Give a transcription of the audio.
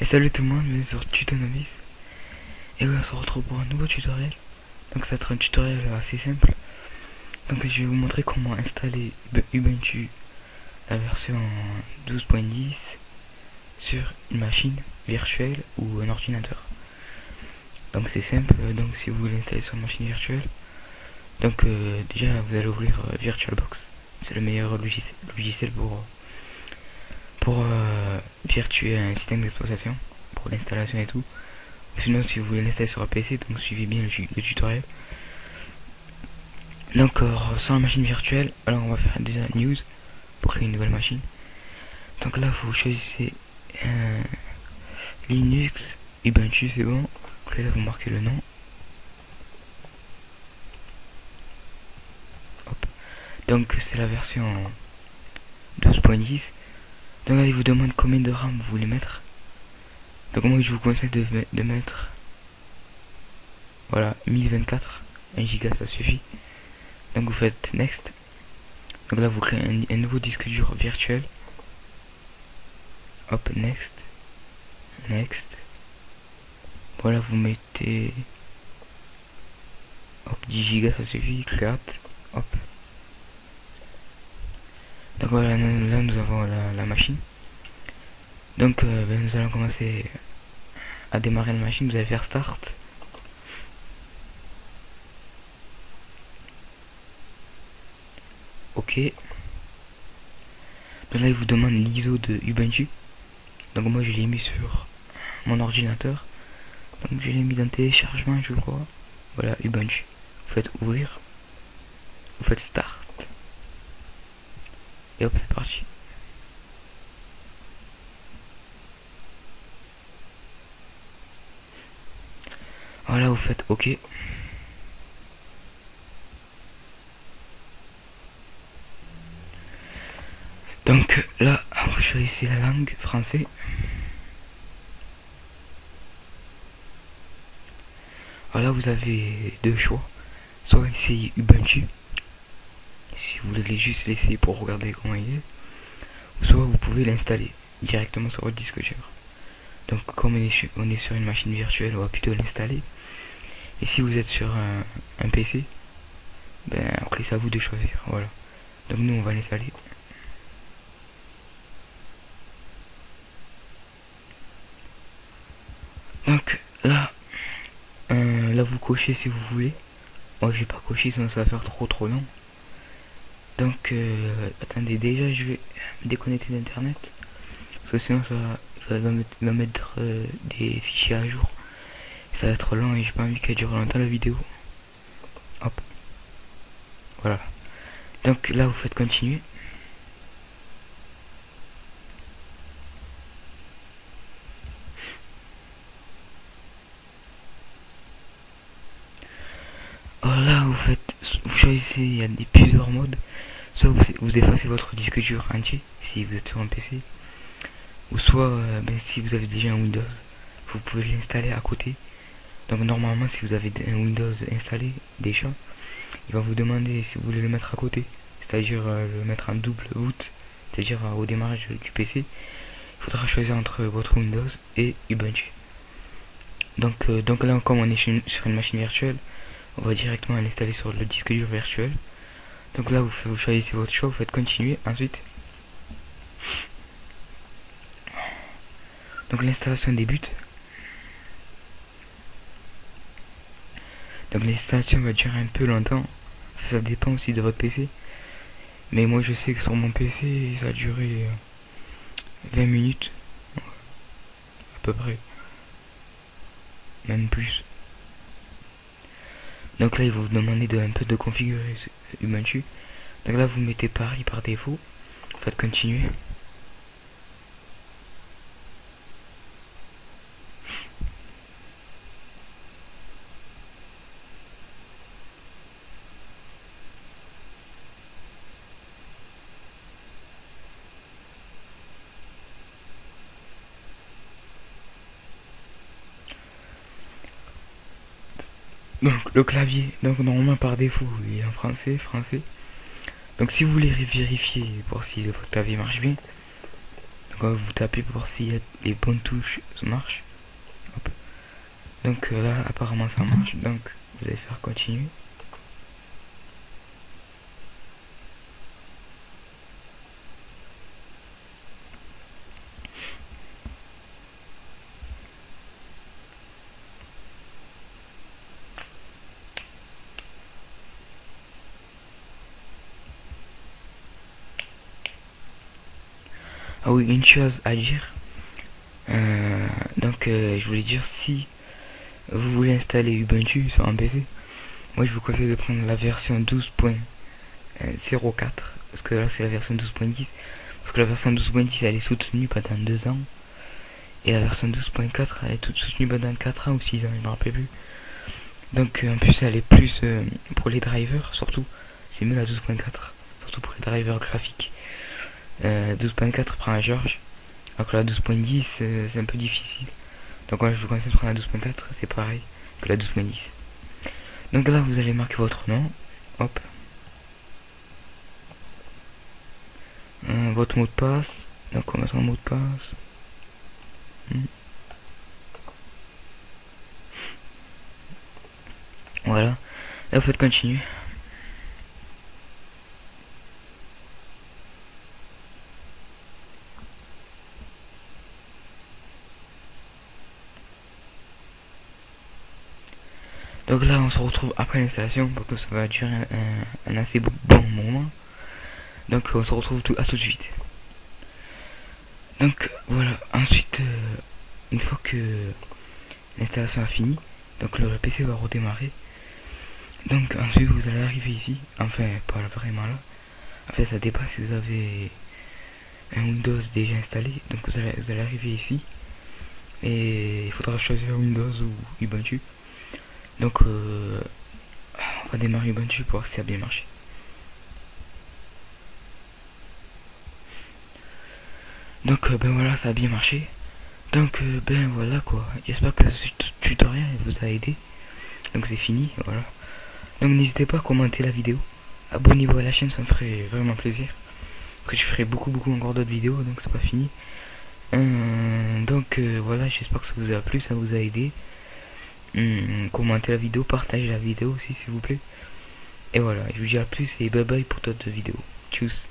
Et salut tout le monde, bienvenue sur Tuto Novice. Et on se retrouve pour un nouveau tutoriel. Donc ça va être un tutoriel assez simple. Donc je vais vous montrer comment installer Ubuntu la version 12.10 sur une machine virtuelle ou un ordinateur. Donc c'est simple, donc si vous voulez l'installer sur une machine virtuelle, donc déjà vous allez ouvrir VirtualBox. C'est le meilleur logiciel pour virtuer un système d'exploitation, pour l'installation et tout. Sinon, si vous voulez l'installer sur un PC, donc suivez bien le tutoriel. Donc sur la machine virtuelle, alors on va faire déjà news pour créer une nouvelle machine. Donc là vous choisissez Linux, Ubuntu, c'est bon. Donc là vous marquez le nom. Hop. Donc c'est la version 12.10. Donc là il vous demande combien de RAM vous voulez mettre. Donc moi je vous conseille de mettre, voilà, 1024, 1 Go ça suffit. Donc vous faites next. Donc là vous créez un nouveau disque dur virtuel. Hop, next. Voilà, vous mettez, hop, 10 Go ça suffit, create. Hop. Donc voilà, là nous avons la machine. Donc nous allons commencer à démarrer la machine. Vous allez faire start. Ok. Donc là il vous demande l'ISO de Ubuntu. Donc moi je l'ai mis sur mon ordinateur. Donc je l'ai mis dans téléchargement je crois. Voilà, Ubuntu. Vous faites ouvrir. Vous faites start. Et hop, c'est parti. Voilà, vous faites OK. Donc là, vous choisissez la langue français. Voilà, vous avez deux choix. Soit essayer Ubuntu, si vous voulez juste l'essayer pour regarder comment il est. Ou soit vous pouvez l'installer directement sur votre disque dur. Donc comme on est sur une machine virtuelle, on va plutôt l'installer. Et si vous êtes sur un PC, ben après c'est à vous de choisir. Voilà. Donc nous on va l'installer. Donc là, là vous cochez si vous voulez. Moi je vais pas cocher sinon ça va faire trop long. Donc attendez, déjà je vais me déconnecter d'internet. Parce que sinon ça va mettre des fichiers à jour. Ça va être long et j'ai pas envie qu'elle dure longtemps la vidéo. Hop. Voilà. Donc là vous faites continuer. Alors là vous choisissez, il y a plusieurs modes. Soit vous effacez votre disque dur entier si vous êtes sur un PC. Ou soit si vous avez déjà un Windows, vous pouvez l'installer à côté. Donc normalement si vous avez un Windows installé déjà, il va vous demander si vous voulez le mettre à côté, c'est-à-dire le mettre en double boot, c'est-à-dire au démarrage du PC. Il faudra choisir entre votre Windows et Ubuntu. Donc là comme on est sur une machine virtuelle, on va directement l'installer sur le disque dur virtuel. Donc là vous choisissez votre choix, vous faites continuer ensuite. Donc l'installation débute. Donc l'installation va durer un peu longtemps. Ça dépend aussi de votre PC. Mais moi je sais que sur mon PC ça a duré 20 minutes. À peu près. Même plus. Donc là il va vous demander un peu de configurer Ubuntu. Donc là vous mettez Paris par défaut. Vous faites continuer. Donc le clavier, donc normalement par défaut il est en français. Donc si vous voulez vérifier pour si votre clavier marche bien, donc vous tapez pour voir si les bonnes touches marchent. Hop. Donc là apparemment ça marche, donc vous allez faire continuer. Ah oui, une chose à dire. Je voulais dire, si vous voulez installer Ubuntu sur un PC, moi je vous conseille de prendre la version 12.04, parce que là c'est la version 12.10, parce que la version 12.10 elle est soutenue pendant 2 ans, et la version 12.4 elle est toute soutenue pendant 4 ans ou 6 ans, je me rappelle plus. Donc en plus elle est plus pour les drivers, surtout, c'est mieux la 12.4, surtout pour les drivers graphiques. 12.4 prend la George, alors que la 12.10 c'est un peu difficile. Donc moi je vous conseille de prendre la 12.4, c'est pareil que la 12.10. Donc là vous allez marquer votre nom, hop, votre mot de passe, donc on va mettre un mot de passe. Voilà, là vous faites continuer. Donc là on se retrouve après l'installation, parce que ça va durer un assez bon moment. Donc on se retrouve à tout de suite. Donc voilà, ensuite une fois que l'installation a fini, donc le PC va redémarrer. Donc ensuite vous allez arriver ici, enfin pas vraiment là, enfin ça dépend si vous avez un Windows déjà installé. Donc vous allez arriver ici et il faudra choisir Windows ou Ubuntu. Donc on va démarrer Ubuntu pour voir si ça a bien marché. Donc ben voilà, ça a bien marché. Donc ben voilà quoi, j'espère que ce tutoriel vous a aidé. Donc c'est fini, voilà. Donc n'hésitez pas à commenter la vidéo, abonnez-vous à la chaîne, ça me ferait vraiment plaisir. Que je ferai beaucoup encore d'autres vidéos, donc c'est pas fini. Voilà, j'espère que ça vous a plu, ça vous a aidé. Commentez la vidéo, partagez la vidéo aussi s'il vous plaît. Et voilà, je vous dis à plus et bye bye pour d'autres vidéos. Tchuss.